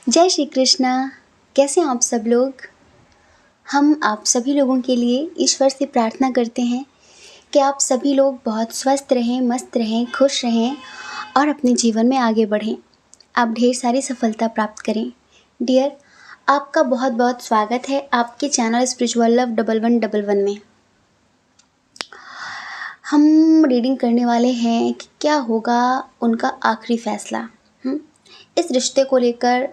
जय श्री कृष्णा। कैसे हैं आप सब लोग। हम आप सभी लोगों के लिए ईश्वर से प्रार्थना करते हैं कि आप सभी लोग बहुत स्वस्थ रहें, मस्त रहें, खुश रहें और अपने जीवन में आगे बढ़ें। आप ढेर सारी सफलता प्राप्त करें। डियर, आपका बहुत बहुत स्वागत है आपके चैनल स्पिरिचुअल लव 1111 में। हम रीडिंग करने वाले हैं कि क्या होगा उनका आखिरी फैसला। इस रिश्ते को लेकर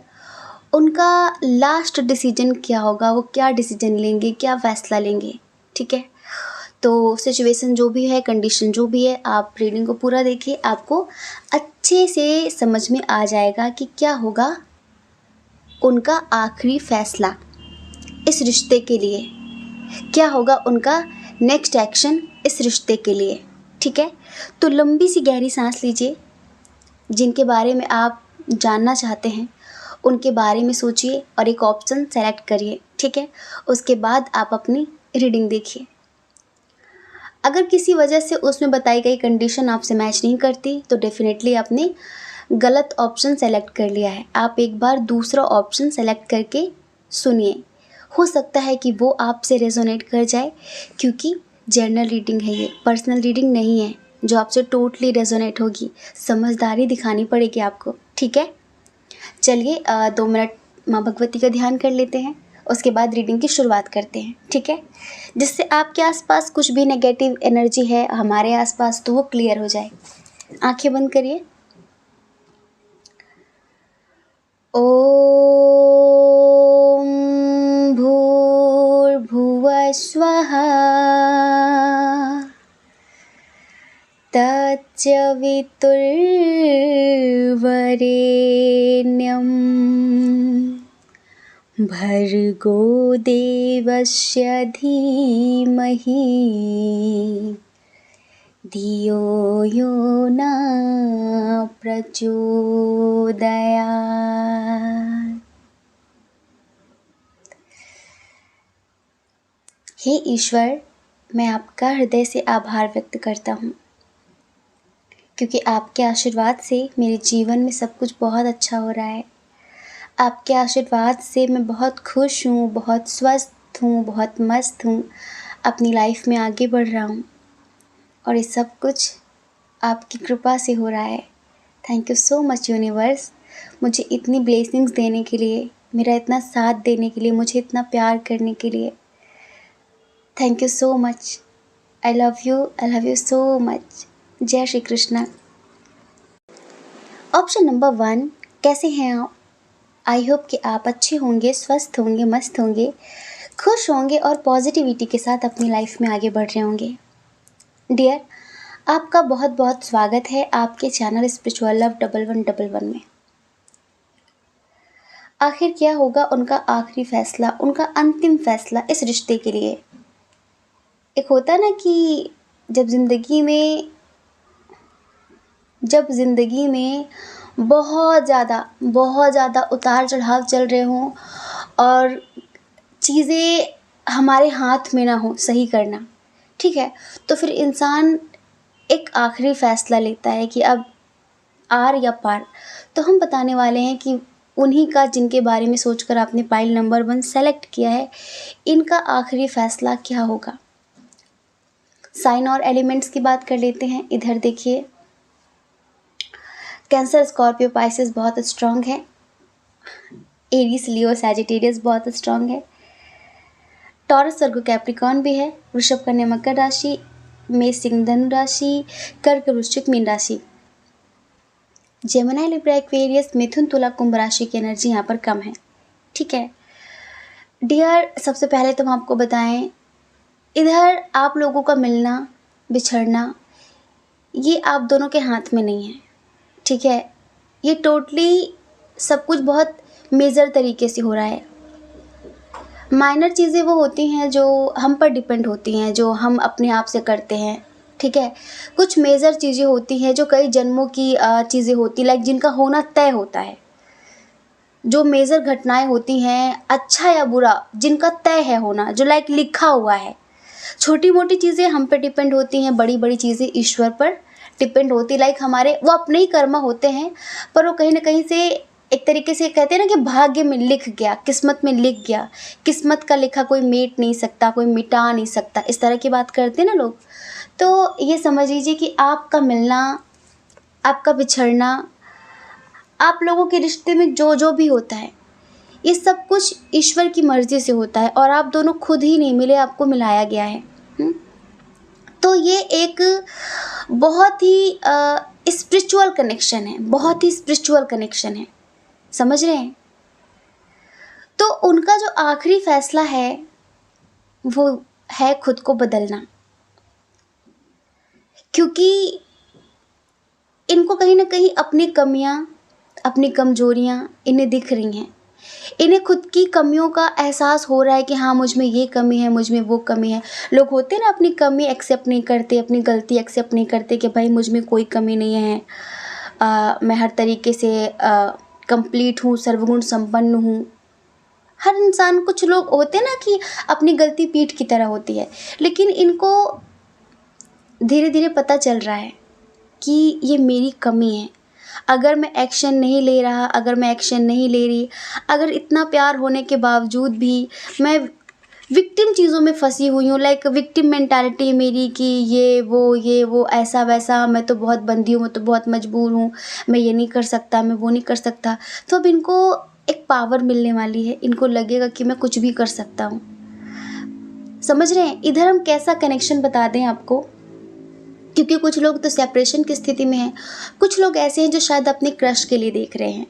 उनका लास्ट डिसीजन क्या होगा, वो क्या डिसीजन लेंगे, क्या फ़ैसला लेंगे। ठीक है, तो सिचुएशन जो भी है, कंडीशन जो भी है, आप रीडिंग को पूरा देखिए, आपको अच्छे से समझ में आ जाएगा कि क्या होगा उनका आखिरी फ़ैसला इस रिश्ते के लिए, क्या होगा उनका नेक्स्ट एक्शन इस रिश्ते के लिए। ठीक है, तो लंबी सी गहरी सांस लीजिए। जिनके बारे में आप जानना चाहते हैं उनके बारे में सोचिए और एक ऑप्शन सेलेक्ट करिए। ठीक है, उसके बाद आप अपनी रीडिंग देखिए। अगर किसी वजह से उसमें बताई गई कंडीशन आपसे मैच नहीं करती तो डेफिनेटली आपने गलत ऑप्शन सेलेक्ट कर लिया है। आप एक बार दूसरा ऑप्शन सेलेक्ट करके सुनिए, हो सकता है कि वो आपसे रेजोनेट कर जाए, क्योंकि जनरल रीडिंग है, ये पर्सनल रीडिंग नहीं है जो आपसे टोटली रेजोनेट होगी। समझदारी दिखानी पड़ेगी आपको। ठीक है, चलिए 2 मिनट माँ भगवती का ध्यान कर लेते हैं, उसके बाद रीडिंग की शुरुआत करते हैं। ठीक है, जिससे आपके आसपास कुछ भी नेगेटिव एनर्जी है हमारे आसपास तो वो क्लियर हो जाए। आंखें बंद करिए। ओम भूर्भुवः स्वः तत्सवितुर्वरेण्यं भर्गो देवस्य धीमहि धियो यो न प्रचोदयात्। हे ईश्वर, मैं आपका हृदय से आभार व्यक्त करता हूँ, क्योंकि आपके आशीर्वाद से मेरे जीवन में सब कुछ बहुत अच्छा हो रहा है। आपके आशीर्वाद से मैं बहुत खुश हूँ, बहुत स्वस्थ हूँ, बहुत मस्त हूँ, अपनी लाइफ में आगे बढ़ रहा हूँ और ये सब कुछ आपकी कृपा से हो रहा है। Thank you so much universe, मुझे इतनी ब्लेसिंग्स देने के लिए, मेरा इतना साथ देने के लिए, मुझे इतना प्यार करने के लिए। Thank you so much. I love you so much. जय श्री कृष्णा। ऑप्शन नंबर 1, कैसे हैं आप। आई होप कि आप अच्छे होंगे, स्वस्थ होंगे, मस्त होंगे, खुश होंगे और पॉजिटिविटी के साथ अपनी लाइफ में आगे बढ़ रहे होंगे। डियर, आपका बहुत बहुत स्वागत है आपके चैनल स्पिरिचुअल लव 1111 में। आखिर क्या होगा उनका आखिरी फैसला, उनका अंतिम फैसला इस रिश्ते के लिए। एक होता ना कि जब ज़िंदगी में बहुत ज़्यादा उतार चढ़ाव चल रहे हों और चीज़ें हमारे हाथ में ना हो सही करना। ठीक है, तो फिर इंसान एक आखिरी फ़ैसला लेता है कि अब आर या पार। तो हम बताने वाले हैं कि उन्हीं का, जिनके बारे में सोचकर आपने पाइल नंबर 1 सेलेक्ट किया है, इनका आखिरी फ़ैसला क्या होगा। साइन और एलिमेंट्स की बात कर लेते हैं। इधर देखिए, कैंसर, स्कॉर्पियो, पाइसेस बहुत स्ट्रांग है। एरीज, लियो, सैजिटेरियस बहुत स्ट्रांग है। टॉरस, वर्गो, कैप्रिकॉर्न भी है। वृषभ, कन्या, मकर राशि, मेष, सिंह, धनु राशि, कर्क, वृश्चिक, मीन राशि। जेमिनी, लिब्रा, एक्वेरियस, मिथुन, तुला, कुंभ राशि की एनर्जी यहाँ पर कम है। ठीक है डियर, सबसे पहले तो हम आपको बताएं, इधर आप लोगों का मिलना बिछड़ना ये आप दोनों के हाथ में नहीं है। ठीक है, ये टोटली सब कुछ बहुत मेजर तरीके से हो रहा है। माइनर चीज़ें वो होती हैं जो हम पर डिपेंड होती हैं, जो हम अपने आप से करते हैं। ठीक है, कुछ मेजर चीज़ें होती हैं जो कई जन्मों की चीज़ें होती, लाइक जिनका होना तय होता है। जो मेजर घटनाएं होती हैं, अच्छा या बुरा, जिनका तय है होना, जो लाइक लिखा हुआ है। छोटी मोटी चीज़ें हम पे डिपेंड होती हैं, बड़ी बड़ी चीज़ें ईश्वर पर डिपेंड होती, लाइक हमारे वो अपने ही कर्म होते हैं, पर वो कहीं ना कहीं से एक तरीके से कहते हैं ना कि भाग्य में लिख गया, किस्मत में लिख गया, किस्मत का लिखा कोई मेट नहीं सकता, कोई मिटा नहीं सकता, इस तरह की बात करते हैं ना लोग। तो ये समझ लीजिए कि आपका मिलना, आपका बिछड़ना, आप लोगों के रिश्ते में जो जो भी होता है, ये सब कुछ ईश्वर की मर्ज़ी से होता है और आप दोनों खुद ही नहीं मिले, आपको मिलाया गया है। तो ये एक बहुत ही स्पिरिचुअल कनेक्शन है, बहुत ही स्पिरिचुअल कनेक्शन है, समझ रहे हैं? तो उनका जो आखिरी फैसला है वो है खुद को बदलना, क्योंकि इनको कहीं ना कहीं अपनी कमियां, अपनी कमजोरियां इन्हें दिख रही हैं। इन्हें खुद की कमियों का एहसास हो रहा है कि हाँ, मुझ में ये कमी है, मुझ में वो कमी है। लोग होते हैं ना, अपनी कमी एक्सेप्ट नहीं करते, अपनी गलती एक्सेप्ट नहीं करते कि भाई मुझ में कोई कमी नहीं है, मैं हर तरीके से कंप्लीट हूँ, सर्वगुण संपन्न हूँ। हर इंसान, कुछ लोग होते हैं ना कि अपनी गलती पीठ की तरह होती है, लेकिन इनको धीरे धीरे पता चल रहा है कि ये मेरी कमी है। अगर मैं एक्शन नहीं ले रहा, अगर मैं एक्शन नहीं ले रही, अगर इतना प्यार होने के बावजूद भी मैं विक्टिम चीज़ों में फंसी हुई हूँ, लाइक विक्टिम मेंटालिटी मेरी कि ये वो ऐसा वैसा, मैं तो बहुत बंधी हूँ, मैं तो बहुत मजबूर हूँ, मैं ये नहीं कर सकता, मैं वो नहीं कर सकता। तो अब इनको एक पावर मिलने वाली है, इनको लगेगा कि मैं कुछ भी कर सकता हूँ। समझ रहे हैं? इधर हम कैसा कनेक्शन बता दें आपको, क्योंकि कुछ लोग तो सेपरेशन की स्थिति में हैं, कुछ लोग ऐसे हैं जो शायद अपने क्रश के लिए देख रहे हैं।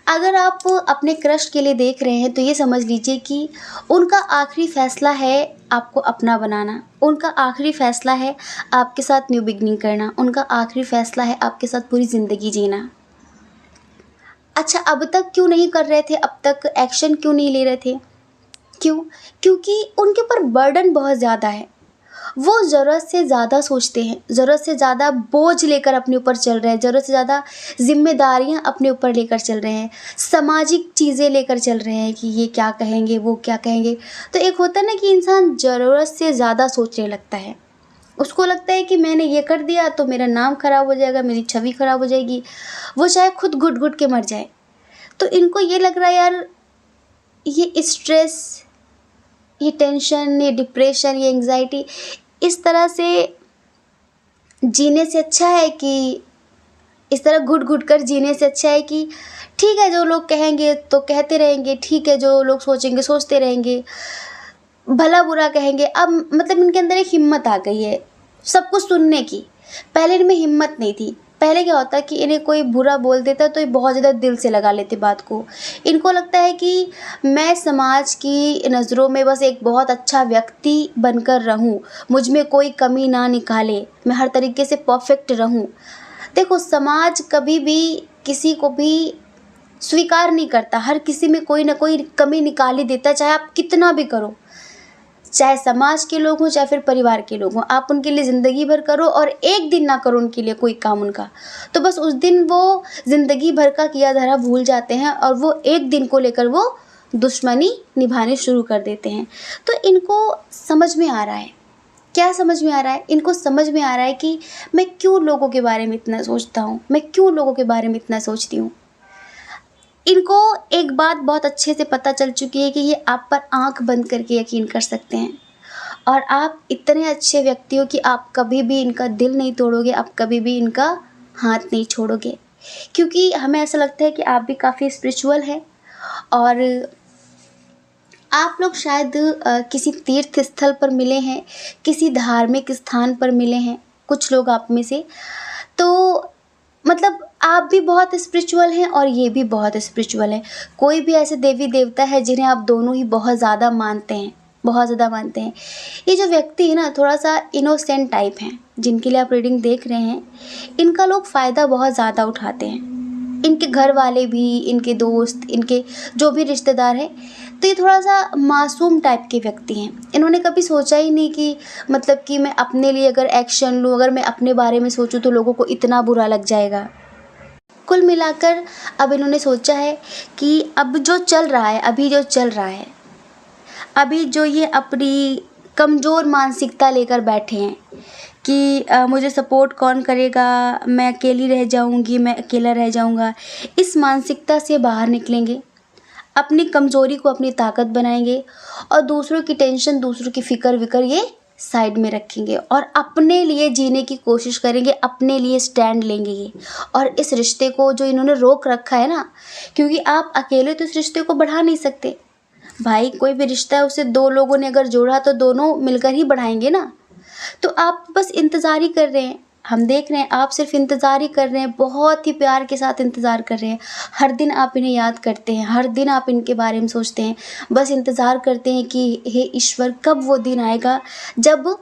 अगर आप अपने क्रश के लिए देख रहे हैं तो ये समझ लीजिए कि उनका आखिरी फैसला है आपको अपना बनाना, उनका आखिरी फैसला है आपके साथ न्यू बिगनिंग करना, उनका आखिरी फैसला है आपके साथ पूरी ज़िंदगी जीना। अच्छा, अब तक क्यों नहीं कर रहे थे, अब तक एक्शन क्यों नहीं ले रहे थे? क्यों? क्योंकि उनके ऊपर बर्डन बहुत ज़्यादा है। वो ज़रूरत से ज़्यादा सोचते हैं, ज़रूरत से ज़्यादा बोझ लेकर अपने ऊपर चल रहे हैं, ज़रूरत से ज़्यादा जिम्मेदारियां अपने ऊपर लेकर चल रहे हैं, सामाजिक चीज़ें लेकर चल रहे हैं कि ये क्या कहेंगे, वो क्या कहेंगे। तो एक होता है ना कि इंसान ज़रूरत से ज़्यादा सोचने लगता है, उसको लगता है कि मैंने ये कर दिया तो मेरा नाम खराब हो जाएगा, मेरी छवि खराब हो जाएगी, वो चाहे खुद घुट घुट के मर जाए। तो इनको ये लग रहा है यार, ये स्ट्रेस, ये टेंशन, ये डिप्रेशन, ये एंग्जाइटी, इस तरह से जीने से अच्छा है कि इस तरह घुट घुट कर जीने से अच्छा है कि ठीक है, जो लोग कहेंगे तो कहते रहेंगे, ठीक है, जो लोग सोचेंगे सोचते रहेंगे, भला बुरा कहेंगे। अब मतलब इनके अंदर एक हिम्मत आ गई है सब कुछ सुनने की, पहले इनमें हिम्मत नहीं थी। पहले क्या होता कि इन्हें कोई बुरा बोल देता तो ये बहुत ज़्यादा दिल से लगा लेते बात को। इनको लगता है कि मैं समाज की नज़रों में बस एक बहुत अच्छा व्यक्ति बनकर रहूं, मुझ में कोई कमी ना निकाले, मैं हर तरीके से परफेक्ट रहूं। देखो, समाज कभी भी किसी को भी स्वीकार नहीं करता, हर किसी में कोई ना कोई कमी निकाल ही देता, चाहे आप कितना भी करो, चाहे समाज के लोग हों चाहे फिर परिवार के लोग हों। आप उनके लिए ज़िंदगी भर करो और एक दिन ना करो उनके लिए कोई काम उनका, तो बस उस दिन वो ज़िंदगी भर का किया धरा भूल जाते हैं और वो एक दिन को लेकर वो दुश्मनी निभानी शुरू कर देते हैं। तो इनको समझ में आ रहा है, क्या समझ में आ रहा है? इनको समझ में आ रहा है कि मैं क्यों लोगों के बारे में इतना सोचता हूँ, मैं क्यों लोगों के बारे में इतना सोचती हूँ। इनको एक बात बहुत अच्छे से पता चल चुकी है कि ये आप पर आंख बंद करके यकीन कर सकते हैं और आप इतने अच्छे व्यक्ति हो कि आप कभी भी इनका दिल नहीं तोड़ोगे, आप कभी भी इनका हाथ नहीं छोड़ोगे, क्योंकि हमें ऐसा लगता है कि आप भी काफ़ी स्पिरिचुअल हैं और आप लोग शायद किसी तीर्थ स्थल पर मिले हैं, किसी धार्मिक स्थान पर मिले हैं, कुछ लोग आप में से। तो मतलब आप भी बहुत स्पिरिचुअल हैं और ये भी बहुत स्पिरिचुअल हैं। कोई भी ऐसे देवी देवता है जिन्हें आप दोनों ही बहुत ज़्यादा मानते हैं, बहुत ज़्यादा मानते हैं। ये जो व्यक्ति है ना, थोड़ा सा इनोसेंट टाइप हैं, जिनके लिए आप रीडिंग देख रहे हैं, इनका लोग फ़ायदा बहुत ज़्यादा उठाते हैं, इनके घर वाले भी, इनके दोस्त, इनके जो भी रिश्तेदार हैं। तो ये थोड़ा सा मासूम टाइप के व्यक्ति हैं। इन्होंने कभी सोचा ही नहीं कि मतलब कि मैं अपने लिए अगर एक्शन लूँ, अगर मैं अपने बारे में सोचूं तो लोगों को इतना बुरा लग जाएगा। कुल मिलाकर अब इन्होंने सोचा है कि अब जो चल रहा है, अभी जो चल रहा है, अभी जो ये अपनी कमज़ोर मानसिकता लेकर बैठे हैं कि मुझे सपोर्ट कौन करेगा, मैं अकेली रह जाऊँगी, मैं अकेला रह जाऊँगा। इस मानसिकता से बाहर निकलेंगे, अपनी कमज़ोरी को अपनी ताकत बनाएंगे और दूसरों की टेंशन, दूसरों की फ़िक्र-विक्र ये साइड में रखेंगे और अपने लिए जीने की कोशिश करेंगे, अपने लिए स्टैंड लेंगे ये। और इस रिश्ते को जो इन्होंने रोक रखा है ना, क्योंकि आप अकेले तो इस रिश्ते को बढ़ा नहीं सकते। भाई कोई भी रिश्ता है उसे 2 लोगों ने अगर जोड़ा तो दोनों मिलकर ही बढ़ाएँगे ना। तो आप बस इंतज़ार ही कर रहे हैं। हम देख रहे हैं आप सिर्फ़ इंतज़ार ही कर रहे हैं, बहुत ही प्यार के साथ इंतज़ार कर रहे हैं। हर दिन आप इन्हें याद करते हैं, हर दिन आप इनके बारे में सोचते हैं। बस इंतज़ार करते हैं कि हे ईश्वर कब वो दिन आएगा जब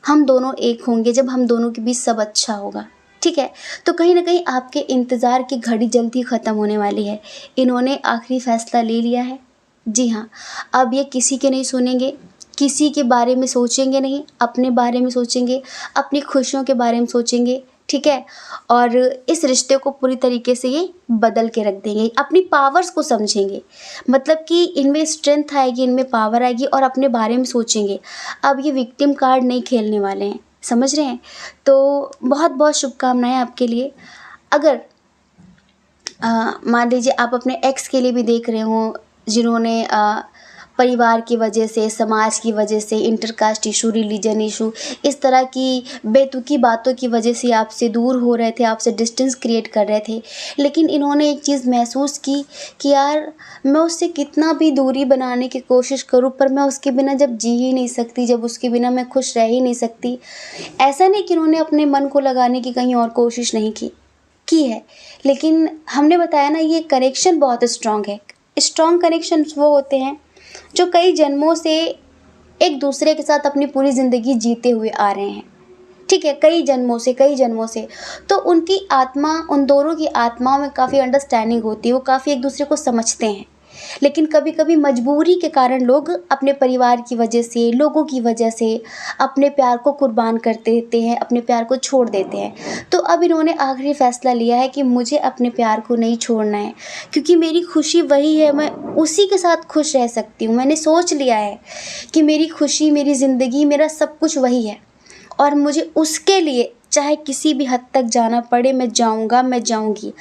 हम दोनों एक होंगे, जब हम दोनों के बीच सब अच्छा होगा। ठीक है? तो कहीं न कहीं आपके इंतज़ार की घड़ी जल्द ही ख़त्म होने वाली है। इन्होंने आखिरी फ़ैसला ले लिया है। जी हाँ, अब ये किसी के नहीं सुनेंगे, किसी के बारे में सोचेंगे नहीं, अपने बारे में सोचेंगे, अपनी खुशियों के बारे में सोचेंगे, ठीक है? और इस रिश्ते को पूरी तरीके से ये बदल के रख देंगे, अपनी पावर्स को समझेंगे। मतलब कि इनमें स्ट्रेंथ आएगी, इनमें पावर आएगी और अपने बारे में सोचेंगे। अब ये विक्टिम कार्ड नहीं खेलने वाले हैं, समझ रहे हैं? तो बहुत-बहुत शुभकामनाएँ आपके लिए। अगर मान लीजिए आप अपने एक्स के लिए भी देख रहे हों जिन्होंने परिवार की वजह से, समाज की वजह से, इंटरकास्ट इशू, रिलीजन इशू, इस तरह की बेतुकी बातों की वजह से आपसे दूर हो रहे थे, आपसे डिस्टेंस क्रिएट कर रहे थे। लेकिन इन्होंने एक चीज़ महसूस की कि यार मैं उससे कितना भी दूरी बनाने की कोशिश करूँ पर मैं उसके बिना जब जी ही नहीं सकती, जब उसके बिना मैं खुश रह ही नहीं सकती। ऐसा नहीं कि इन्होंने अपने मन को लगाने की कहीं और कोशिश नहीं की है। लेकिन हमने बताया ना ये कनेक्शन बहुत स्ट्रॉन्ग है। स्ट्रॉन्ग कनेक्शंस वो होते हैं जो कई जन्मों से एक दूसरे के साथ अपनी पूरी ज़िंदगी जीते हुए आ रहे हैं। ठीक है? कई जन्मों से। तो उनकी आत्मा, उन दोनों की आत्माओं में काफ़ी अंडरस्टैंडिंग होती है, वो काफ़ी एक दूसरे को समझते हैं। लेकिन कभी-कभी मजबूरी के कारण लोग अपने परिवार की वजह से, लोगों की वजह से अपने प्यार को कुर्बान कर देते हैं, अपने प्यार को छोड़ देते हैं। तो अब इन्होंने आखिरी फ़ैसला लिया है कि मुझे अपने प्यार को नहीं छोड़ना है, क्योंकि मेरी खुशी वही है, मैं उसी के साथ खुश रह सकती हूँ। मैंने सोच लिया है कि मेरी खुशी, मेरी ज़िंदगी, मेरा सब कुछ वही है और मुझे उसके लिए चाहे किसी भी हद तक जाना पड़े मैं जाऊँगा, मैं जाऊँगी।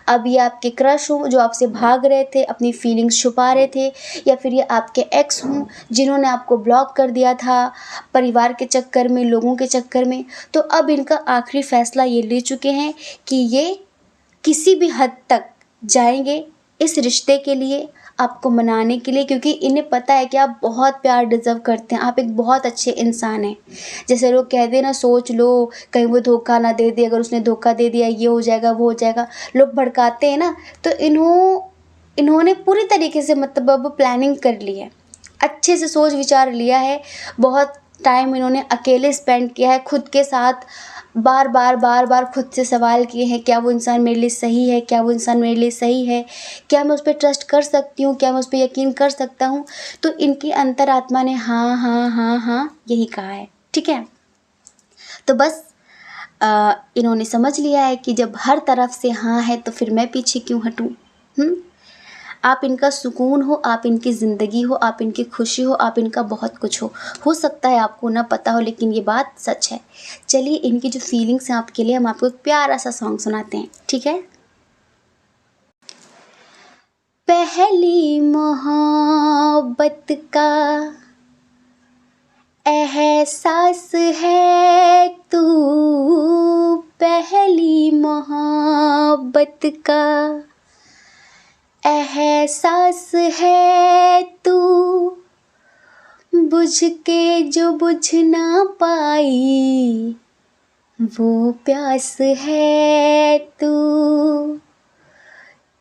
अब ये आपके क्रश हों जो आपसे भाग रहे थे, अपनी फीलिंग्स छुपा रहे थे, या फिर ये आपके एक्स हों जिन्होंने आपको ब्लॉक कर दिया था परिवार के चक्कर में, लोगों के चक्कर में, तो अब इनका आखिरी फ़ैसला ये ले चुके हैं कि ये किसी भी हद तक जाएँगे इस रिश्ते के लिए, आपको मनाने के लिए, क्योंकि इन्हें पता है कि आप बहुत प्यार डिज़र्व करते हैं, आप एक बहुत अच्छे इंसान हैं। जैसे लोग कहते हैं ना सोच लो, कहीं वो धोखा ना दे दे, अगर उसने धोखा दे दिया ये हो जाएगा, वो हो जाएगा, लोग भड़काते हैं ना, तो इन्होंने पूरी तरीके से मतलब अब प्लानिंग कर ली है। अच्छे से सोच विचार लिया है, बहुत टाइम इन्होंने अकेले स्पेंड किया है खुद के साथ, बार-बार खुद से सवाल किए हैं, क्या वो इंसान मेरे लिए सही है? क्या वो इंसान मेरे लिए सही है? क्या मैं उस पे ट्रस्ट कर सकती हूँ? क्या मैं उस पे यकीन कर सकता हूँ? तो इनकी अंतरात्मा ने हाँ, हाँ, हाँ, हाँ यही कहा है, ठीक है? तो बस इन्होंने समझ लिया है कि जब हर तरफ से हाँ है तो फिर मैं पीछे क्यों हटूँ? हुँ? आप इनका सुकून हो, आप इनकी ज़िंदगी हो, आप इनकी खुशी हो, आप इनका बहुत कुछ हो। हो सकता है आपको ना पता हो लेकिन ये बात सच है। चलिए इनकी जो फीलिंग्स हैं आपके लिए हम आपको एक प्यारा-सा सॉन्ग सुनाते हैं, ठीक है? पहली मोहब्बत का एहसास है तू, पहली मोहब्बत का एहसास है तू, बुझ के जो बुझ ना पाई वो प्यास है तू,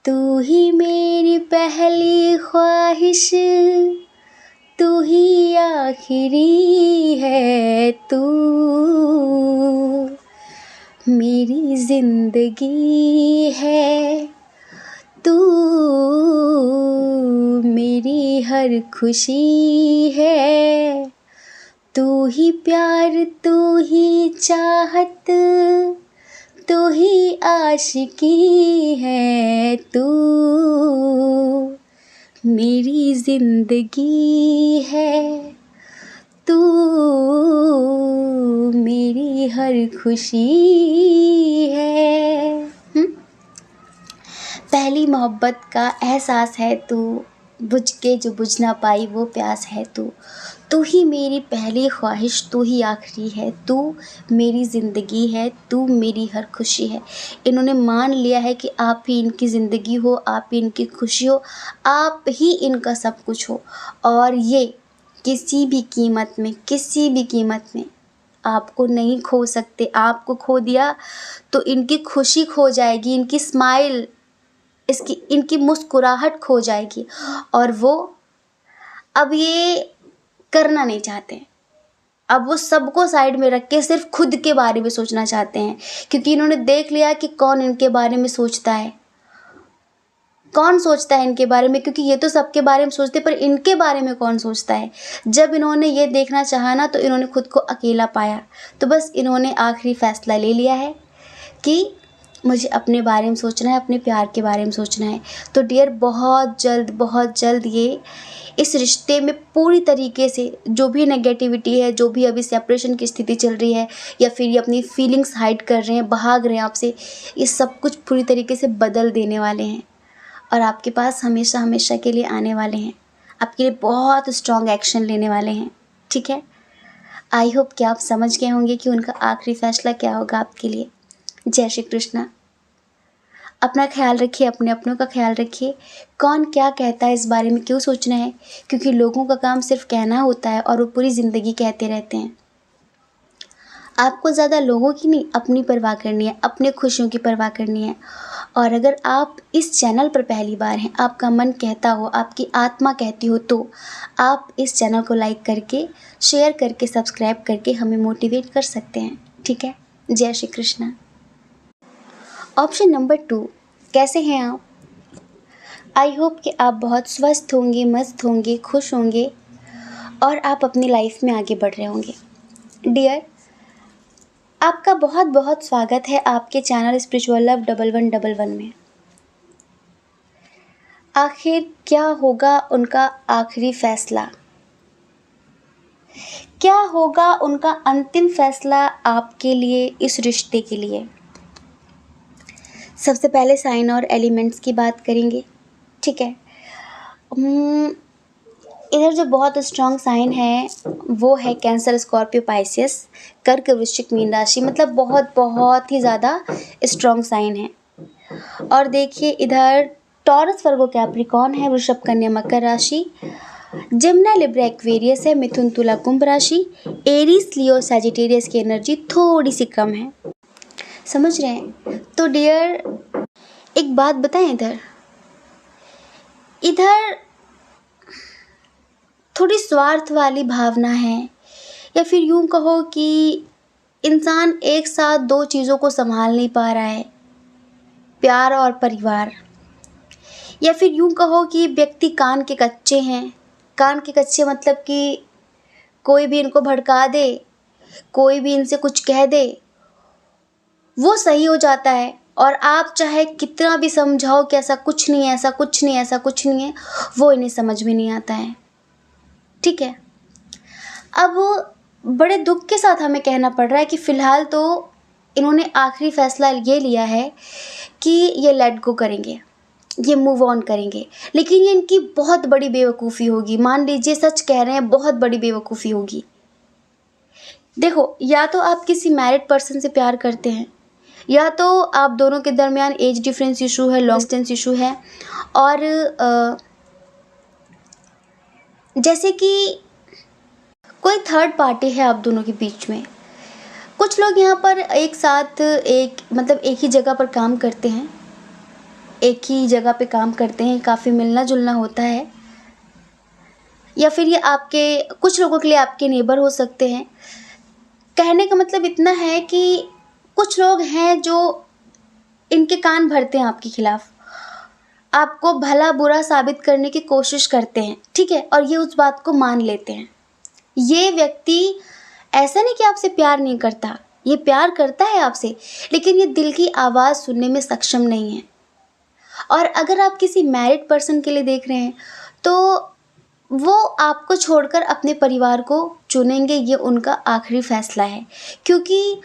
तू ही मेरी पहली ख्वाहिश, तू ही आखिरी है तू, मेरी जिंदगी है तू, मेरी हर खुशी है, तू ही प्यार, तू ही चाहत, तू ही आशिकी है तू, मेरी जिंदगी है तू मेरी हर खुशी है। पहली मोहब्बत का एहसास है तू, बुझ के जो बुझ ना पाई वो प्यास है तू। तू ही मेरी पहली ख्वाहिश, तू ही आखिरी है, तू मेरी ज़िंदगी है, तू मेरी हर खुशी है। इन्होंने मान लिया है कि आप ही इनकी ज़िंदगी हो, आप ही इनकी खुशी हो, आप ही इनका सब कुछ हो, और ये किसी भी कीमत में, किसी भी कीमत में आपको नहीं खो सकते। आपको खो दिया तो इनकी खुशी खो जाएगी, इनकी स्माइल, इनकी मुस्कुराहट खो जाएगी, और वो अब ये करना नहीं चाहते। अब वो सबको साइड में रख के सिर्फ खुद के बारे में सोचना चाहते हैं, क्योंकि इन्होंने देख लिया कि कौन इनके बारे में सोचता है, कौन सोचता है इनके बारे में, क्योंकि ये तो सबके बारे में सोचते, पर इनके बारे में कौन सोचता है। जब इन्होंने ये देखना चाहा ना, तो इन्होंने खुद को अकेला पाया। तो बस इन्होंने आखिरी फैसला ले लिया है कि मुझे अपने बारे में सोचना है, अपने प्यार के बारे में सोचना है। तो डियर, बहुत जल्द ये इस रिश्ते में पूरी तरीके से जो भी नेगेटिविटी है, जो भी अभी सेपरेशन की स्थिति चल रही है, या फिर ये अपनी फीलिंग्स हाइड कर रहे हैं, भाग रहे हैं आपसे, ये सब कुछ पूरी तरीके से बदल देने वाले हैं, और आपके पास हमेशा हमेशा के लिए आने वाले हैं। आपके लिए बहुत स्ट्रॉन्ग एक्शन लेने वाले हैं। ठीक है, आई होप कि आप समझ गए होंगे कि उनका आखिरी फैसला क्या होगा आपके लिए। जय श्री कृष्णा। अपना ख्याल रखिए, अपने अपनों का ख्याल रखिए। कौन क्या कहता है इस बारे में क्यों सोचना है, क्योंकि लोगों का काम सिर्फ कहना होता है, और वो पूरी ज़िंदगी कहते रहते हैं। आपको ज़्यादा लोगों की नहीं, अपनी परवाह करनी है, अपने खुशियों की परवाह करनी है। और अगर आप इस चैनल पर पहली बार हैं, आपका मन कहता हो, आपकी आत्मा कहती हो, तो आप इस चैनल को लाइक करके, शेयर करके, सब्सक्राइब करके हमें मोटिवेट कर सकते हैं। ठीक है, जय श्री कृष्णा। ऑप्शन नंबर 2, कैसे हैं आप? आई होप कि आप बहुत स्वस्थ होंगे, मस्त होंगे, खुश होंगे, और आप अपनी लाइफ में आगे बढ़ रहे होंगे। डियर, आपका बहुत बहुत स्वागत है आपके चैनल स्पिरिचुअल लव 1111 में। आखिर क्या होगा उनका आखिरी फैसला? क्या होगा उनका अंतिम फैसला आपके लिए, इस रिश्ते के लिए? सबसे पहले साइन और एलिमेंट्स की बात करेंगे। ठीक है, इधर जो बहुत स्ट्रॉन्ग साइन है वो है कैंसर, स्कॉर्पियो, पाइसियस, कर्क, वृश्चिक, मीन राशि। मतलब बहुत बहुत ही ज़्यादा स्ट्रॉन्ग साइन है। और देखिए, इधर टॉरस, वर्गो, कैप्रिकॉर्न है, वृषभ, कन्या, मकर राशि, जिम्ना, लिब्रा, एक्वेरियस है, मिथुन, तुला, कुंभ राशि, एरीज, लियो, सैजिटेरियस की एनर्जी थोड़ी सी कम है। समझ रहे हैं? तो डियर, एक बात बताएं, इधर थोड़ी स्वार्थ वाली भावना है, या फिर यूं कहो कि इंसान एक साथ दो चीज़ों को संभाल नहीं पा रहा है, प्यार और परिवार। या फिर यूं कहो कि व्यक्ति कान के कच्चे हैं। कान के कच्चे मतलब कि कोई भी इनको भड़का दे, कोई भी इनसे कुछ कह दे, वो सही हो जाता है, और आप चाहे कितना भी समझाओ कि ऐसा कुछ नहीं है, ऐसा कुछ नहीं है, ऐसा कुछ नहीं है, वो इन्हें समझ में नहीं आता है। ठीक है, अब बड़े दुख के साथ हमें कहना पड़ रहा है कि फ़िलहाल तो इन्होंने आखिरी फ़ैसला ये लिया है कि ये लेट गो करेंगे, ये मूव ऑन करेंगे। लेकिन ये इनकी बहुत बड़ी बेवकूफ़ी होगी। मान लीजिए सच कह रहे हैं, बहुत बड़ी बेवकूफ़ी होगी। देखो, या तो आप किसी मैरिड पर्सन से प्यार करते हैं, या तो आप दोनों के दरमियान एज डिफरेंस इशू है, लॉन्ग डिस्टेंस इशू है, और जैसे कि कोई थर्ड पार्टी है आप दोनों के बीच में। कुछ लोग यहाँ पर एक साथ एक ही जगह पर काम करते हैं, एक ही जगह पे काम करते हैं, काफ़ी मिलना जुलना होता है, या फिर ये आपके कुछ लोगों के लिए आपके नेबर हो सकते हैं। कहने का मतलब इतना है कि कुछ लोग हैं जो इनके कान भरते हैं आपके खिलाफ, आपको भला बुरा साबित करने की कोशिश करते हैं। ठीक है, और ये उस बात को मान लेते हैं। ये व्यक्ति ऐसा नहीं कि आपसे प्यार नहीं करता, ये प्यार करता है आपसे, लेकिन ये दिल की आवाज़ सुनने में सक्षम नहीं है। और अगर आप किसी मैरिड पर्सन के लिए देख रहे हैं, तो वो आपको छोड़कर अपने परिवार को चुनेंगे, ये उनका आखिरी फ़ैसला है। क्योंकि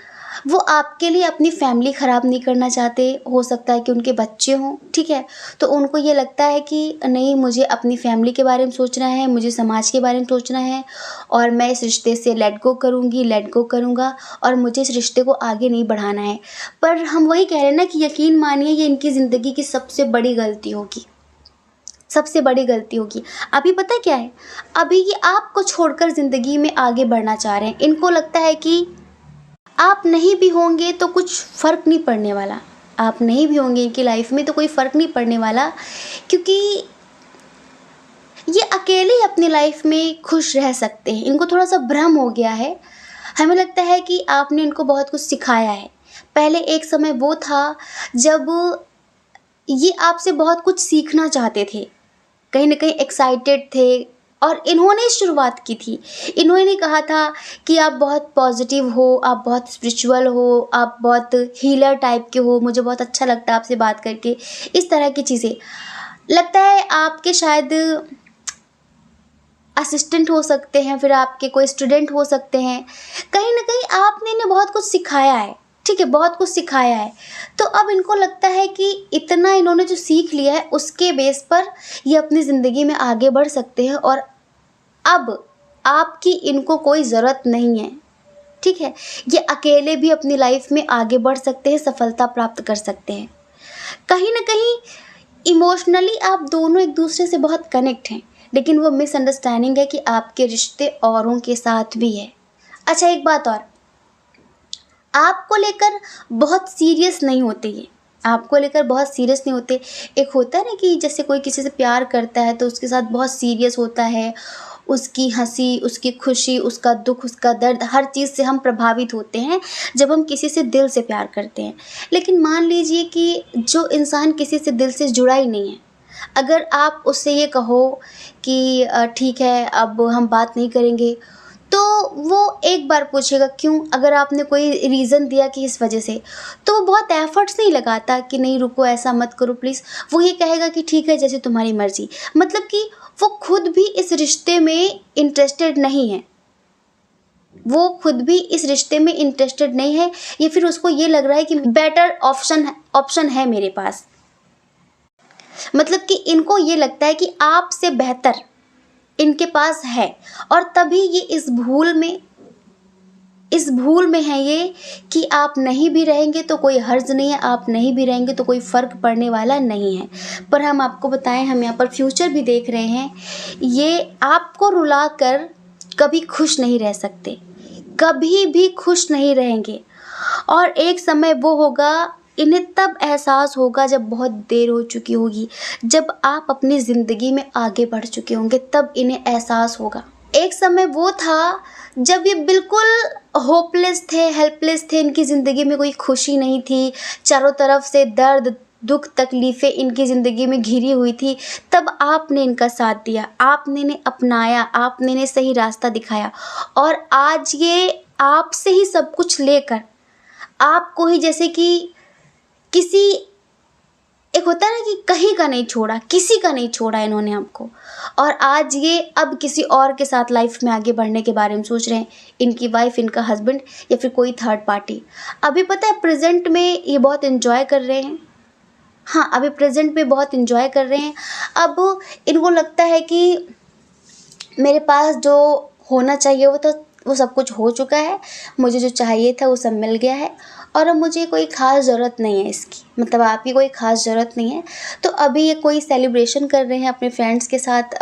वो आपके लिए अपनी फ़ैमिली ख़राब नहीं करना चाहते, हो सकता है कि उनके बच्चे हों, ठीक है? तो उनको ये लगता है कि नहीं, मुझे अपनी फ़ैमिली के बारे में सोचना है, मुझे समाज के बारे में सोचना है और मैं इस रिश्ते से लेट गो करूँगी, लेट गो करूँगा और मुझे इस रिश्ते को आगे नहीं बढ़ाना है। पर हम वही कह रहे हैं ना कि यकीन मानिए ये इनकी ज़िंदगी की सबसे बड़ी गलती होगी। सबसे बड़ी गलती होगी। अभी पता है क्या है? अभी ये आपको छोड़कर ज़िंदगी में आगे बढ़ना चाह रहे हैं। इनको लगता है कि आप नहीं भी होंगे तो कुछ फ़र्क नहीं पड़ने वाला। आप नहीं भी होंगे इनकी लाइफ़ में तो कोई फ़र्क नहीं पड़ने वाला, क्योंकि ये अकेले ही अपनी लाइफ़ में खुश रह सकते हैं। इनको थोड़ा-सा भ्रम हो गया है। हमें लगता है कि आपने इनको बहुत कुछ सिखाया है। पहले एक समय वो था जब ये आपसे बहुत कुछ सीखना चाहते थे। कहीं न कहीं एक्साइटेड थे और इन्होंने ही शुरुआत की थी। इन्होंने कहा था कि आप बहुत पॉज़िटिव हो, आप बहुत स्पिरिचुअल हो, आप बहुत हीलर टाइप के हो, मुझे बहुत अच्छा लगता है आपसे बात करके, इस तरह की चीज़ें। लगता है आपके शायद असिस्टेंट हो सकते हैं, फिर आपके कोई स्टूडेंट हो सकते हैं। कहीं न कहीं आपने इन्हें बहुत कुछ सिखाया है, ठीक है? बहुत कुछ सिखाया है। तो अब इनको लगता है कि इतना इन्होंने जो सीख लिया है उसके बेस पर ये अपनी ज़िंदगी में आगे बढ़ सकते हैं और अब आपकी इनको कोई ज़रूरत नहीं है, ठीक है? ये अकेले भी अपनी लाइफ़ में आगे बढ़ सकते हैं, सफलता प्राप्त कर सकते हैं। कहीं न कहीं इमोशनली आप दोनों एक-दूसरे से बहुत कनेक्ट हैं, लेकिन वो मिसअंडरस्टैंडिंग है कि आपके रिश्ते औरों के साथ भी है। अच्छा, एक बात और, आपको लेकर बहुत सीरियस नहीं होते ये, आपको लेकर बहुत सीरियस नहीं होते। एक होता है ना कि जैसे कोई किसी से प्यार करता है तो उसके साथ बहुत सीरियस होता है, उसकी हँसी, उसकी खुशी, उसका दुःख, उसका दर्द, हर चीज़ से हम प्रभावित होते हैं जब हम किसी से दिल से प्यार करते हैं। लेकिन मान लीजिए कि जो इंसान किसी से दिल से जुड़ा ही नहीं है, अगर आप उससे ये कहो कि ठीक है अब हम बात नहीं करेंगे, तो वो एक बार पूछेगा क्यों? अगर आपने कोई रीज़न दिया कि इस वजह से, तो वो बहुत एफ़र्ट्स नहीं लगाता कि नहीं रुको, ऐसा मत करो प्लीज़। वो ये कहेगा कि ठीक है, जैसे तुम्हारी मर्ज़ी। मतलब कि वो खुद भी इस रिश्ते में इंटरेस्टेड नहीं है। वो खुद भी इस रिश्ते में इंटरेस्टेड नहीं है, या फिर उसको ये लग रहा है कि बेटर ऑप्शन है मेरे पास। मतलब कि इनको ये लगता है कि आपसे बेहतर इनके पास है, और तभी ये इस भूल में है ये कि आप नहीं भी रहेंगे तो कोई हर्ज नहीं है, आप नहीं भी रहेंगे तो कोई फ़र्क पड़ने वाला नहीं है। पर हम आपको बताएं, हम यहाँ पर फ्यूचर भी देख रहे हैं। ये आपको रुला कर कभी खुश नहीं रह सकते, कभी भी खुश नहीं रहेंगे। और एक समय वो होगा, इन्हें तब एहसास होगा जब बहुत देर हो चुकी होगी, जब आप अपनी ज़िंदगी में आगे बढ़ चुके होंगे, तब इन्हें एहसास होगा। एक समय वो था जब ये बिल्कुल होपलेस थे, हेल्पलेस थे, इनकी ज़िंदगी में कोई खुशी नहीं थी, चारों तरफ से दर्द, दुःख, तकलीफ़ें इनकी ज़िंदगी में घिरी हुई थी। तब आपने इनका साथ दिया, आपने इन्हें अपनाया, आपने इन्हें सही रास्ता दिखाया, और आज ये आपसे ही सब कुछ लेकर आपको ही, जैसे कि किसी, एक होता है ना कि कहीं का नहीं छोड़ा, किसी का नहीं छोड़ा इन्होंने आपको, और आज ये अब किसी और के साथ लाइफ में आगे बढ़ने के बारे में सोच रहे हैं। इनकी वाइफ, इनका हस्बैंड, या फिर कोई थर्ड पार्टी। अभी पता है प्रेजेंट में ये बहुत एंजॉय कर रहे हैं। हाँ, अभी प्रेजेंट में बहुत एंजॉय कर रहे हैं। अब इनको लगता है कि मेरे पास जो होना चाहिए वो सब कुछ हो चुका है, मुझे जो चाहिए था वो सब मिल गया है, और अब मुझे कोई ख़ास ज़रूरत नहीं है इसकी, मतलब आपकी कोई ख़ास ज़रूरत नहीं है। तो अभी ये कोई सेलिब्रेशन कर रहे हैं अपने फ्रेंड्स के साथ,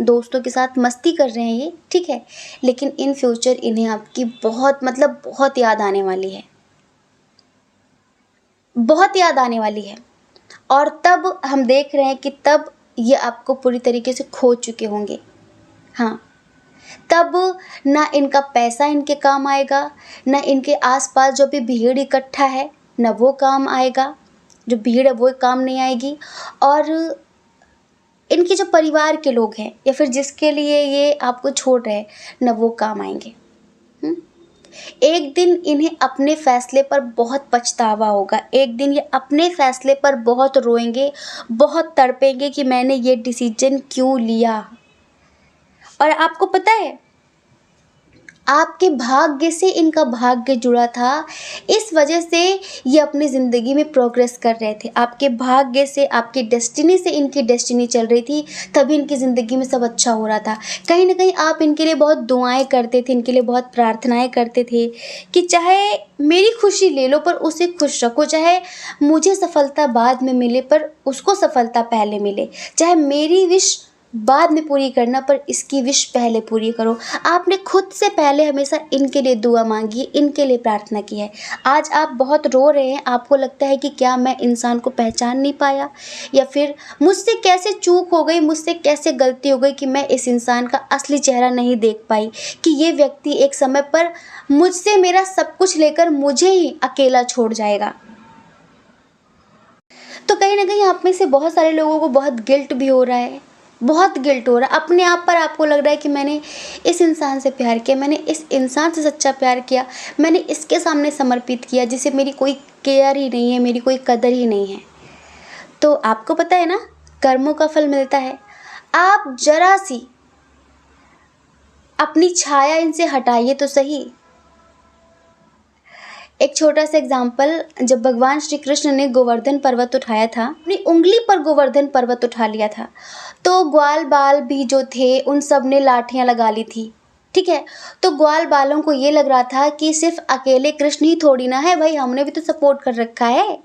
दोस्तों के साथ मस्ती कर रहे हैं ये, ठीक है। लेकिन इन फ्यूचर इन्हें आपकी बहुत, मतलब बहुत याद आने वाली है, बहुत याद आने वाली है। और तब हम देख रहे हैं कि तब ये आपको पूरी तरीके से खो चुके होंगे। हाँ, तब ना इनका पैसा इनके काम आएगा, ना इनके आसपास जो भी भीड़ इकट्ठा है ना वो काम आएगा, जो भीड़ है वो काम नहीं आएगी, और इनके जो परिवार के लोग हैं या फिर जिसके लिए ये आपको छोड़ रहे हैं ना वो काम आएंगे। हम्म? एक दिन इन्हें अपने फैसले पर बहुत पछतावा होगा, एक दिन ये अपने फैसले पर बहुत रोएंगे, बहुत तड़पेंगे कि मैंने ये डिसीजन क्यों लिया। और आपको पता है, आपके भाग्य से इनका भाग्य जुड़ा था, इस वजह से ये अपनी ज़िंदगी में प्रोग्रेस कर रहे थे। आपके भाग्य से, आपकी डेस्टिनी से इनकी डेस्टिनी चल रही थी, तभी इनकी ज़िंदगी में सब अच्छा हो रहा था। कहीं ना कहीं आप इनके लिए बहुत दुआएं करते थे, इनके लिए बहुत प्रार्थनाएं करते थे कि चाहे मेरी खुशी ले लो पर उसे खुश रखो, चाहे मुझे सफलता बाद में मिले पर उसको सफलता पहले मिले, चाहे मेरी विश बाद में पूरी करना पर इसकी विश पहले पूरी करो। आपने खुद से पहले हमेशा इनके लिए दुआ मांगी है, इनके लिए प्रार्थना की है। आज आप बहुत रो रहे हैं, आपको लगता है कि क्या मैं इंसान को पहचान नहीं पाया, या फिर मुझसे कैसे चूक हो गई, मुझसे कैसे गलती हो गई कि मैं इस इंसान का असली चेहरा नहीं देख पाई, कि ये व्यक्ति एक समय पर मुझसे मेरा सब कुछ लेकर मुझे ही अकेला छोड़ जाएगा। तो कहीं ना कहीं आप में से बहुत सारे लोगों को बहुत गिल्ट भी हो रहा है, बहुत गिल्ट हो रहा है अपने आप पर। आपको लग रहा है कि मैंने इस इंसान से प्यार किया, मैंने इस इंसान से सच्चा प्यार किया, मैंने इसके सामने समर्पित किया जिसे मेरी कोई केयर ही नहीं है, मेरी कोई कदर ही नहीं है। तो आपको पता है ना, कर्मों का फल मिलता है। आप जरा सी अपनी छाया इनसे हटाइए तो सही। एक छोटा सा एग्जाम्पल, जब भगवान श्री कृष्ण ने गोवर्धन पर्वत उठाया था, अपनी उंगली पर गोवर्धन पर्वत उठा लिया था, तो ग्वाल बाल भी जो थे उन सब ने लाठियां लगा ली थी। ठीक है, तो ग्वाल बालों को ये लग रहा था कि सिर्फ अकेले कृष्ण ही थोड़ी ना है भाई, हमने भी तो सपोर्ट कर रखा है।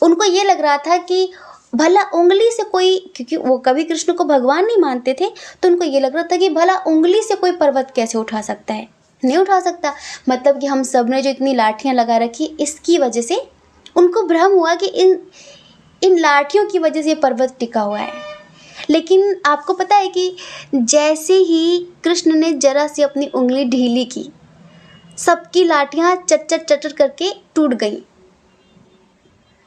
उनको ये लग रहा था कि भला उंगली से कोई, क्योंकि वो कभी कृष्ण को भगवान नहीं मानते थे, तो उनको ये लग रहा था कि भला उंगली से कोई पर्वत कैसे उठा सकता है, नहीं उठा सकता। मतलब कि हम सब ने जो इतनी लाठियां लगा रखी, इसकी वजह से उनको भ्रम हुआ कि इन लाठियों की वजह से ये पर्वत टिका हुआ है। लेकिन आपको पता है कि जैसे ही कृष्ण ने जरा सी अपनी उंगली ढीली की, सबकी लाठियां चट चट करके टूट गई।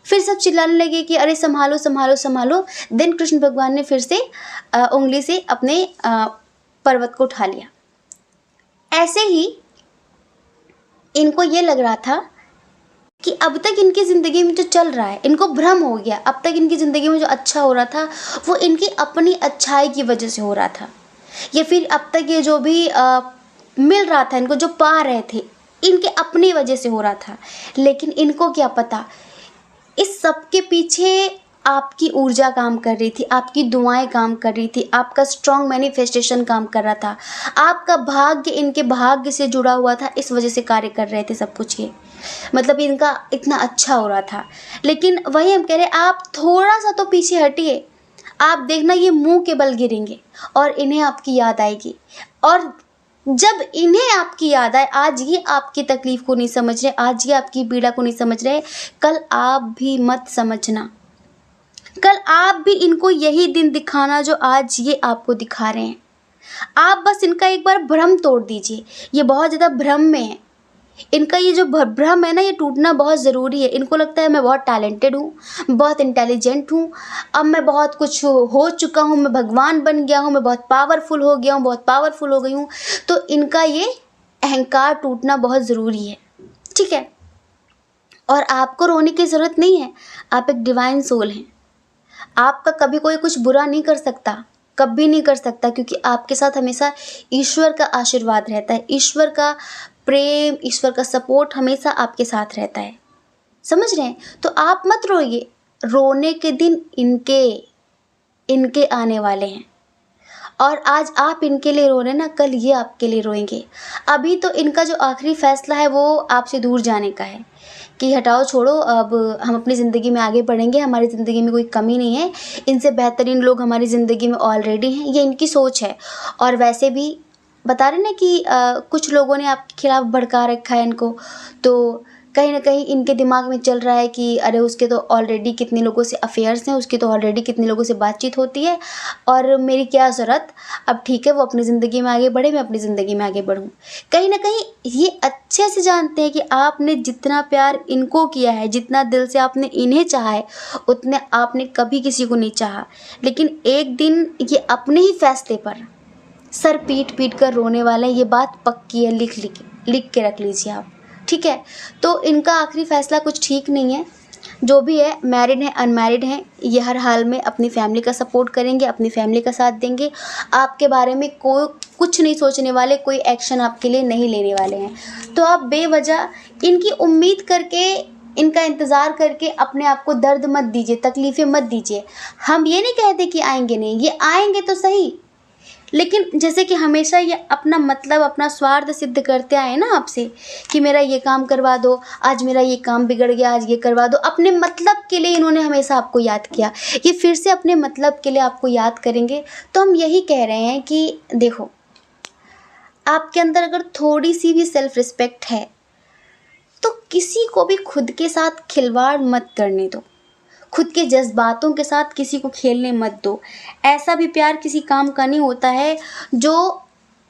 फिर सब चिल्लाने लगे कि अरे संभालो संभालो संभालो। देन कृष्ण भगवान ने फिर से उंगली से अपने पर्वत को उठा लिया। ऐसे ही इनको ये लग रहा था कि अब तक इनकी ज़िंदगी में जो चल रहा है, इनको भ्रम हो गया, अब तक इनकी ज़िंदगी में जो अच्छा हो रहा था वो इनकी अपनी अच्छाई की वजह से हो रहा था, या फिर अब तक ये जो भी मिल रहा था, इनको जो पा रहे थे, इनके अपनी वजह से हो रहा था। लेकिन इनको क्या पता, इस सब के पीछे आपकी ऊर्जा काम कर रही थी, आपकी दुआएं काम कर रही थी, आपका स्ट्रॉन्ग मैनिफेस्टेशन काम कर रहा था, आपका भाग्य इनके भाग्य से जुड़ा हुआ था, इस वजह से कार्य कर रहे थे सब कुछ। ये मतलब इनका इतना अच्छा हो रहा था। लेकिन वही हम कह रहे हैं, आप थोड़ा सा तो पीछे हटिए, आप देखना ये मुंह के बल गिरेंगे और इन्हें आपकी याद आएगी। और जब इन्हें आपकी याद आए, आज ये आपकी तकलीफ को नहीं समझ रहे, आज ये आपकी पीड़ा को नहीं समझ रहे, कल आप भी मत समझना, कल आप भी इनको यही दिन दिखाना जो आज ये आपको दिखा रहे हैं। आप बस इनका एक बार भ्रम तोड़ दीजिए, ये बहुत ज़्यादा भ्रम में है। इनका ये जो भ्रम है ना, ये टूटना बहुत ज़रूरी है। इनको लगता है मैं बहुत टैलेंटेड हूँ, बहुत इंटेलिजेंट हूँ, अब मैं बहुत कुछ हो चुका हूँ, मैं भगवान बन गया हूँ, मैं बहुत पावरफुल हो गया हूँ, बहुत पावरफुल हो गई हूँ। तो इनका ये अहंकार टूटना बहुत ज़रूरी है। ठीक है, और आपको रोने की ज़रूरत नहीं है, आप एक डिवाइन सोल हैं। आपका कभी कोई कुछ बुरा नहीं कर सकता, कभी नहीं कर सकता, क्योंकि आपके साथ हमेशा ईश्वर का आशीर्वाद रहता है, ईश्वर का प्रेम, ईश्वर का सपोर्ट हमेशा आपके साथ रहता है। समझ रहे हैं? तो आप मत रोइए, रोने के दिन इनके आने वाले हैं। और आज आप इनके लिए रो रहे हैं ना, कल ये आपके लिए रोएंगे। अभी तो इनका जो आखिरी फैसला है वो आपसे दूर जाने का है, कि हटाओ छोड़ो, अब हम अपनी ज़िंदगी में आगे बढ़ेंगे, हमारी ज़िंदगी में कोई कमी नहीं है, इनसे बेहतरीन लोग हमारी ज़िंदगी में ऑलरेडी हैं। ये इनकी सोच है। और वैसे भी बता रहे ना कि कुछ लोगों ने आपके खिलाफ़ भड़का रखा है इनको, तो कहीं ना कहीं इनके दिमाग में चल रहा है कि अरे उसके तो ऑलरेडी कितने लोगों से अफेयर्स हैं, उसकी तो ऑलरेडी कितने लोगों से बातचीत होती है, और मेरी क्या ज़रूरत, अब ठीक है वो अपनी ज़िंदगी में आगे बढ़े, मैं अपनी ज़िंदगी में आगे बढ़ूँ। कहीं ना कहीं ये अच्छे से जानते हैं कि आपने जितना प्यार इनको किया है, जितना दिल से आपने इन्हें चाहा है, उतने आपने कभी किसी को नहीं चाहा। लेकिन एक दिन ये अपने ही फैसले पर सर पीट कर रोने वाले हैं, ये बात पक्की है, लिख के रख लीजिए आप। ठीक है, तो इनका आखिरी फैसला कुछ ठीक नहीं है। जो भी है, मैरिड हैं अनमैरिड हैं, ये हर हाल में अपनी फैमिली का सपोर्ट करेंगे, अपनी फैमिली का साथ देंगे। आपके बारे में कोई कुछ नहीं सोचने वाले, कोई एक्शन आपके लिए नहीं लेने वाले हैं। तो आप बेवजह इनकी उम्मीद करके, इनका इंतज़ार करके अपने आप को दर्द मत दीजिए, तकलीफ़ें मत दीजिए। हम ये नहीं कहते कि आएंगे नहीं, ये आएंगे तो सही, लेकिन जैसे कि हमेशा ये अपना मतलब, अपना स्वार्थ सिद्ध करते आए ना आपसे कि मेरा ये काम करवा दो, आज मेरा ये काम बिगड़ गया, आज ये करवा दो। अपने मतलब के लिए इन्होंने हमेशा आपको याद किया, ये फिर से अपने मतलब के लिए आपको याद करेंगे। तो हम यही कह रहे हैं कि देखो, आपके अंदर अगर थोड़ी सी भी सेल्फ रिस्पेक्ट है तो किसी को भी खुद के साथ खिलवाड़ मत करने दो, खुद के जज्बातों के साथ किसी को खेलने मत दो। ऐसा भी प्यार किसी काम का नहीं होता है जो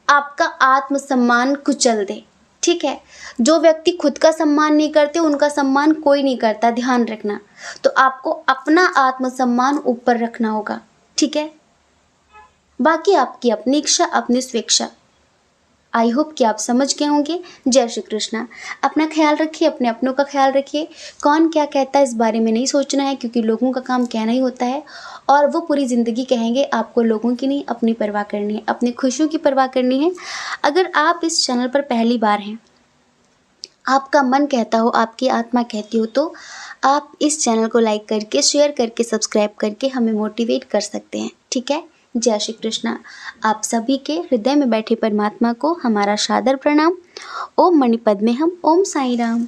आपका आत्मसम्मान कुचल दे, ठीक है। जो व्यक्ति खुद का सम्मान नहीं करते उनका सम्मान कोई नहीं करता, ध्यान रखना। तो आपको अपना आत्मसम्मान ऊपर रखना होगा, ठीक है। बाकी आपकी अपनी इच्छा, अपनी स्वेच्छा। आई होप कि आप समझ गए होंगे। जय श्री कृष्णा। अपना ख्याल रखिए, अपने अपनों का ख्याल रखिए। कौन क्या कहता है इस बारे में नहीं सोचना है, क्योंकि लोगों का काम कहना ही होता है और वो पूरी ज़िंदगी कहेंगे। आपको लोगों की नहीं, अपनी परवाह करनी है, अपनी खुशियों की परवाह करनी है। अगर आप इस चैनल पर पहली बार हैं, आपका मन कहता हो, आपकी आत्मा कहती हो, तो आप इस चैनल को लाइक करके, शेयर करके, सब्सक्राइब करके हमें मोटिवेट कर सकते हैं, ठीक है। जय श्री कृष्णा। आप सभी के हृदय में बैठे परमात्मा को हमारा सादर प्रणाम। ओम मणिपद्मे हम, ओम साई राम।